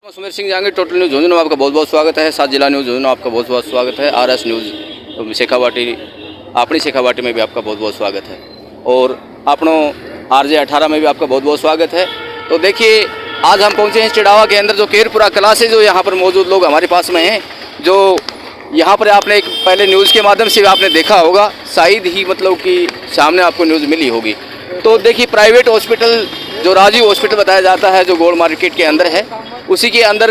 मैं Sumer Singh Jahangir, total news Jhunjhunu में आपका बहुत बहुत स्वागत है। 7 जिला न्यूज़ झुंझुनू आपका बहुत बहुत स्वागत है। RS न्यूज़ शेखावाटी अपनी शेखावाटी में भी आपका बहुत बहुत स्वागत है और अपनों RJ 18 में भी आपका बहुत बहुत स्वागत है। तो देखिए, आज हम पहुंचे हैं चिड़ावा के अंदर, जो केरपुरा कला से जो यहाँ पर मौजूद लोग हमारे पास में हैं, जो यहाँ पर आपने एक पहले न्यूज़ के माध्यम से आपने देखा होगा, शायद ही मतलब कि सामने आपको न्यूज़ मिली होगी। तो देखिए, प्राइवेट हॉस्पिटल जो राजीव हॉस्पिटल बताया जाता है, जो गोल्ड मार्केट के अंदर है, उसी के अंदर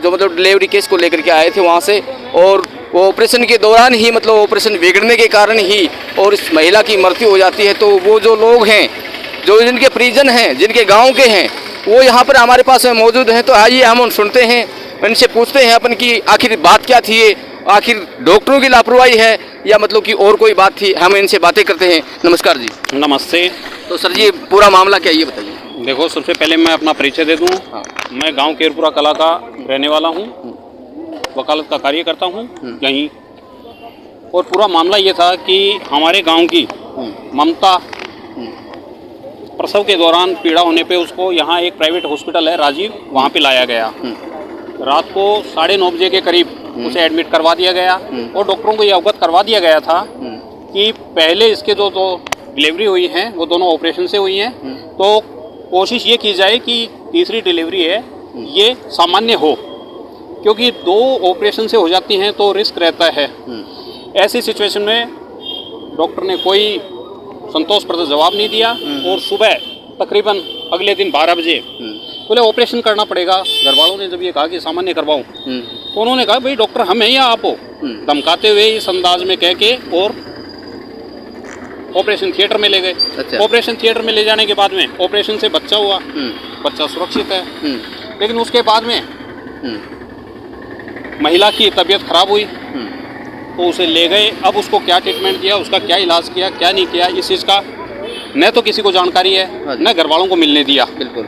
जो मतलब डिलीवरी केस को लेकर के आए थे वहाँ से, और वो ऑपरेशन के दौरान ही मतलब ऑपरेशन बिगड़ने के कारण ही और इस महिला की मृत्यु हो जाती है। तो वो जो लोग हैं, जो जिनके परिजन हैं, जिनके गांव के हैं, वो यहाँ पर हमारे पास में मौजूद हैं। तो आइए हम उन सुनते हैं, इनसे पूछते हैं अपन की आखिर बात क्या थी, आखिर डॉक्टरों की लापरवाही है या मतलब कि और कोई बात थी। हम इनसे बातें करते हैं। नमस्कार जी। नमस्ते। तो सर जी, पूरा मामला क्या ये बताइए। देखो, सबसे पहले मैं अपना परिचय दे दूं। हाँ। मैं गांव केरपुरा कला का रहने वाला हूं, वकालत का कार्य करता हूं यहीं। और पूरा मामला ये था कि हमारे गांव की ममता प्रसव के दौरान पीड़ा होने पे उसको यहाँ एक प्राइवेट हॉस्पिटल है राजीव, वहाँ पे लाया गया। रात को 9:30 बजे के करीब उसे एडमिट करवा दिया गया और डॉक्टरों को ये अवगत करवा दिया गया था कि पहले इसके जो डिलीवरी हुई हैं वो दोनों ऑपरेशन से हुई हैं, तो कोशिश ये की जाए कि तीसरी डिलीवरी है ये सामान्य हो, क्योंकि 2 ऑपरेशन से हो जाती हैं तो रिस्क रहता है। ऐसी सिचुएशन में डॉक्टर ने कोई संतोषप्रद जवाब नहीं दिया और सुबह तकरीबन अगले दिन 12 बजे बोले ऑपरेशन करना पड़ेगा। घर वालों ने जब ये कहा कि सामान्य करवाऊं, तो उन्होंने कहा भाई डॉक्टर हम हैं या आप हो, धमकाते हुए इस अंदाज में कह के और ऑपरेशन थिएटर में ले गए। अच्छा। ऑपरेशन थिएटर में ले जाने के बाद में ऑपरेशन से बच्चा हुआ, बच्चा सुरक्षित है। लेकिन उसके बाद में महिला की तबीयत खराब हुई, तो उसे ले गए। अब उसको क्या ट्रीटमेंट दिया, उसका क्या इलाज किया, क्या नहीं किया, इस चीज़ का न तो किसी को जानकारी है, न घर वालों को मिलने दिया। बिल्कुल।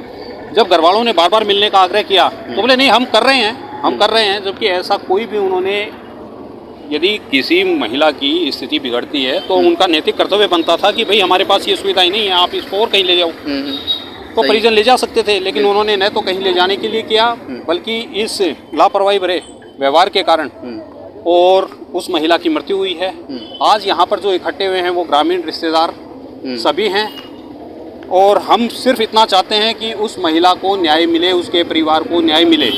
जब घर वालों ने बार बार मिलने का आग्रह किया तो बोले नहीं हम कर रहे हैं, जबकि ऐसा कोई भी उन्होंने, यदि किसी महिला की स्थिति बिगड़ती है तो उनका नैतिक कर्तव्य बनता था कि भाई हमारे पास ये सुविधा ही नहीं है, आप इसको और कहीं ले जाओ। तो परिजन ले जा सकते थे, लेकिन उन्होंने न तो कहीं ले जाने के लिए किया, बल्कि इस लापरवाही भरे व्यवहार के कारण और उस महिला की मृत्यु हुई है। आज यहाँ पर जो इकट्ठे हुए हैं वो ग्रामीण रिश्तेदार सभी हैं, और हम सिर्फ इतना चाहते हैं कि उस महिला को न्याय मिले, उसके परिवार को न्याय मिले,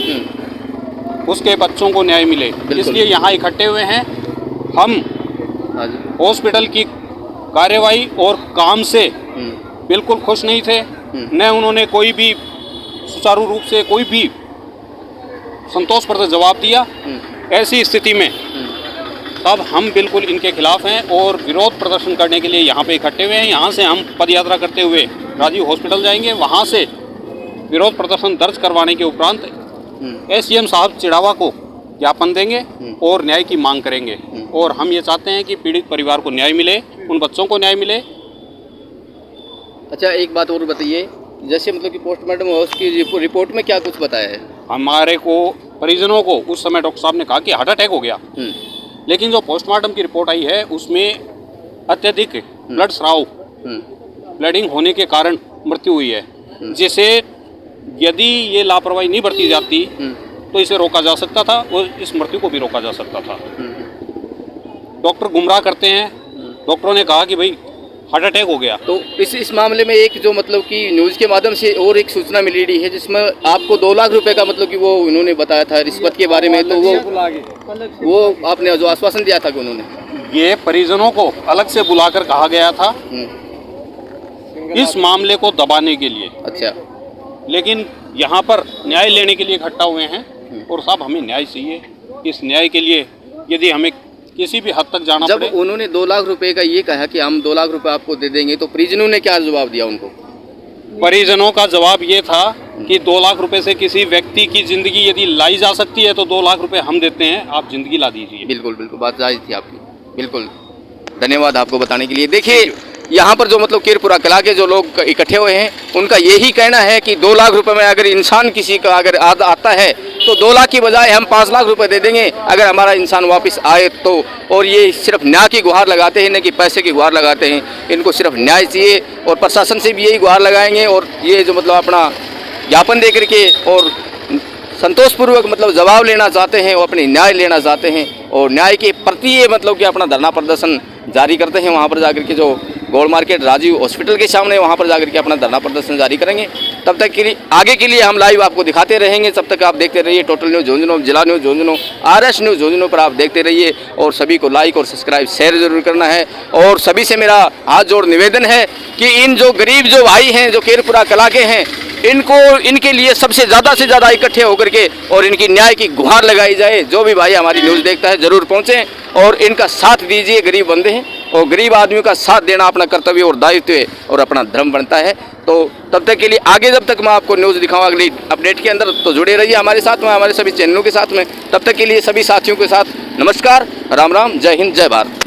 उसके बच्चों को न्याय मिले। इसलिए यहाँ इकट्ठे हुए हैं। हम हॉस्पिटल की कार्यवाही और काम से बिल्कुल खुश नहीं थे, न उन्होंने कोई भी सुचारू रूप से कोई भी संतोषप्रद जवाब दिया। ऐसी स्थिति में तब हम बिल्कुल इनके खिलाफ हैं और विरोध प्रदर्शन करने के लिए यहाँ पे इकट्ठे हुए हैं। यहाँ से हम पदयात्रा करते हुए राजीव हॉस्पिटल जाएंगे, वहाँ से विरोध प्रदर्शन दर्ज करवाने के उपरांत SCM साहब चिड़ावा को ज्ञापन देंगे और न्याय की मांग करेंगे। और हम ये चाहते हैं कि पीड़ित परिवार को न्याय मिले, उन बच्चों को न्याय मिले। अच्छा, एक बात और बताइए, जैसे मतलब कि पोस्टमार्टम हुआ, उसकी रिपोर्ट में क्या कुछ बताया है? हमारे को परिजनों को उस समय डॉक्टर साहब ने कहा कि हार्ट अटैक हो गया, लेकिन जो पोस्टमार्टम की रिपोर्ट आई है उसमें अत्यधिक ब्लड स्राव, ब्लीडिंग होने के कारण मृत्यु हुई है, जिसे यदि ये लापरवाही नहीं बरती जाती तो इसे रोका जा सकता था और इस मृत्यु को भी रोका जा सकता था। डॉक्टर गुमराह करते हैं। डॉक्टरों ने कहा कि भाई हार्ट अटैक हो गया। तो इस मामले में एक जो मतलब कि न्यूज़ के माध्यम से और एक सूचना मिली रही है, जिसमें आपको 2 लाख रुपए का मतलब कि वो उन्होंने बताया था रिश्वत के बारे में, तो वो आपने जो आश्वासन दिया था कि उन्होंने, ये परिजनों को अलग से बुलाकर कहा गया था इस मामले को दबाने के लिए। अच्छा। लेकिन यहाँ पर न्याय लेने के लिए इकट्ठा हुए हैं और साहब हमें न्याय चाहिए। इस न्याय के लिए यदि हमें किसी भी हद तक जाना जब पड़े। उन्होंने 2 लाख रुपए का ये कहा कि हम 2 लाख रुपए आपको दे देंगे, तो परिजनों ने क्या जवाब दिया उनको? परिजनों का जवाब ये था कि 2 लाख रुपए से किसी व्यक्ति की जिंदगी यदि लाई जा सकती है तो 2 लाख रुपए हम देते हैं, आप जिंदगी ला दीजिए। बिल्कुल बिल्कुल, बात जायज़ थी आपकी। बिल्कुल, धन्यवाद आपको बताने के लिए। देखिए, यहाँ पर जो मतलब केरपुरा कला के जो लोग इकट्ठे हुए हैं, उनका यही कहना है कि 2 लाख रुपए में अगर इंसान किसी का अगर आता है तो 2 लाख की बजाय हम 5 लाख रुपए दे देंगे अगर हमारा इंसान वापस आए तो। और ये सिर्फ न्याय की गुहार लगाते हैं, न कि पैसे की गुहार लगाते हैं। इनको सिर्फ न्याय चाहिए और प्रशासन से भी यही गुहार लगाएंगे और ये जो मतलब अपना ज्ञापन दे करके और संतोषपूर्वक मतलब जवाब लेना चाहते हैं, वो अपनी न्याय लेना चाहते हैं और न्याय के प्रति ये मतलब कि अपना धरना प्रदर्शन जारी करते हैं। वहाँ पर जाकर के जो गोल मार्केट राजीव हॉस्पिटल के सामने वहाँ पर जाकर के अपना धरना प्रदर्शन जारी करेंगे। तब तक के लिए आगे के लिए हम लाइव आपको दिखाते रहेंगे। तब तक आप देखते रहिए टोटल न्यूज़ झुंझुनू, जिला news Jhunjhunu, RS news Jhunjhunu पर आप देखते रहिए और सभी को लाइक और सब्सक्राइब शेयर जरूर करना है। और सभी से मेरा हाथ जोड़ निवेदन है कि इन जो गरीब जो भाई हैं जो केरपुरा कला के हैं, इनके लिए सबसे ज़्यादा से ज़्यादा इकट्ठे होकर के और इनकी न्याय की गुहार लगाई जाए। जो भी भाई हमारी न्यूज़ देखता है ज़रूर पहुँचें और इनका साथ दीजिए। गरीब बंदे हैं और गरीब आदमियों का साथ देना अपना कर्तव्य और दायित्व है और अपना धर्म बनता है। तो तब तक के लिए आगे जब तक मैं आपको न्यूज़ दिखाऊंगा अगली अपडेट के अंदर, तो जुड़े रहिए हमारे साथ में, हमारे सभी चैनलों के साथ में। तब तक के लिए सभी साथियों के साथ नमस्कार, राम राम, जय हिंद, जय भारत।